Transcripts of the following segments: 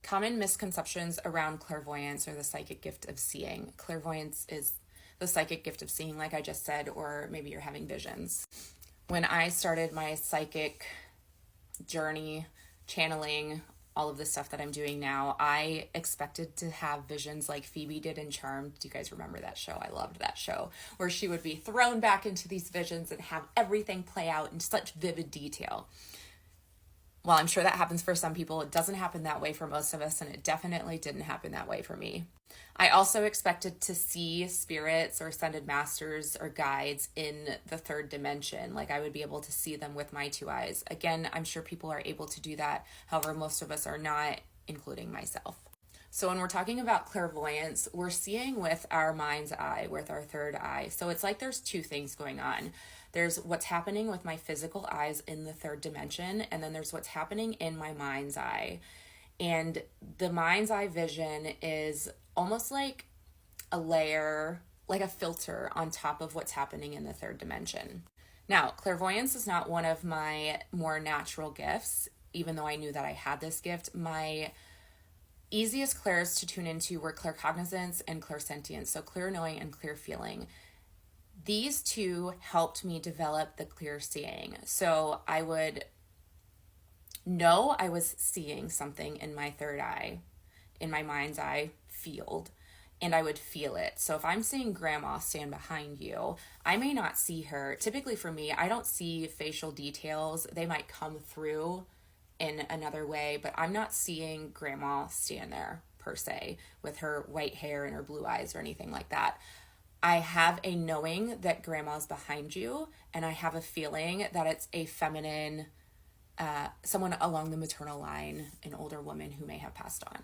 Common misconceptions around clairvoyance or the psychic gift of seeing. Clairvoyance is the psychic gift of seeing, like I just said, or maybe you're having visions. When I started my psychic journey, channeling, all of the stuff that I'm doing now, I expected to have visions like Phoebe did in Charmed. Do you guys remember that show? I loved that show, where she would be thrown back into these visions and have everything play out in such vivid detail. While I'm sure that happens for some people, it doesn't happen that way for most of us, and it definitely didn't happen that way for me. I also expected to see spirits or ascended masters or guides in the third dimension, like I would be able to see them with my two eyes. Again, I'm sure people are able to do that. However, most of us are not, including myself. So when we're talking about clairvoyance, we're seeing with our mind's eye, with our third eye. So it's like there's two things going on. There's what's happening with my physical eyes in the third dimension, and then there's what's happening in my mind's eye. And the mind's eye vision is almost like a layer, like a filter on top of what's happening in the third dimension. Now, clairvoyance is not one of my more natural gifts, even though I knew that I had this gift. My easiest clairs to tune into were claircognizance and clairsentience, so clear knowing and clear feeling. These two helped me develop the clear seeing. So I would know I was seeing something in my third eye, in my mind's eye field, and I would feel it. So if I'm seeing grandma stand behind you, I may not see her. Typically for me, I don't see facial details. They might come through in another way, but I'm not seeing grandma stand there per se with her white hair and her blue eyes or anything like that. I have a knowing that grandma's behind you, and I have a feeling that it's a feminine, someone along the maternal line, an older woman who may have passed on.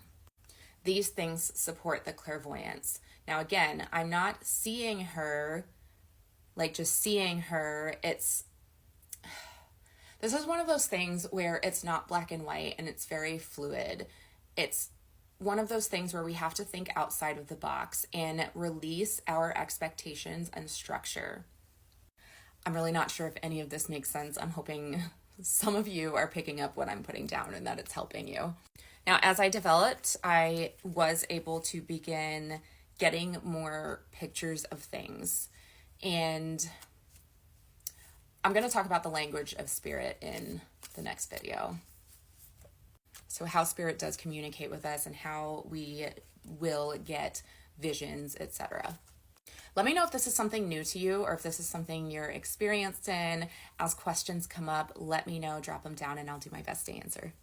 These things support the clairvoyance. Now, again, I'm not seeing her, like just seeing her. This is one of those things where it's not black and white and it's very fluid. It's one of those things where we have to think outside of the box and release our expectations and structure. I'm really not sure if any of this makes sense. I'm hoping some of you are picking up what I'm putting down and that it's helping you. Now, as I developed, I was able to begin getting more pictures of things. And I'm going to talk about the language of spirit in the next video. So how spirit does communicate with us and how we will get visions, etc. Let me know if this is something new to you or if this is something you're experienced in. As questions come up, let me know, drop them down, and I'll do my best to answer.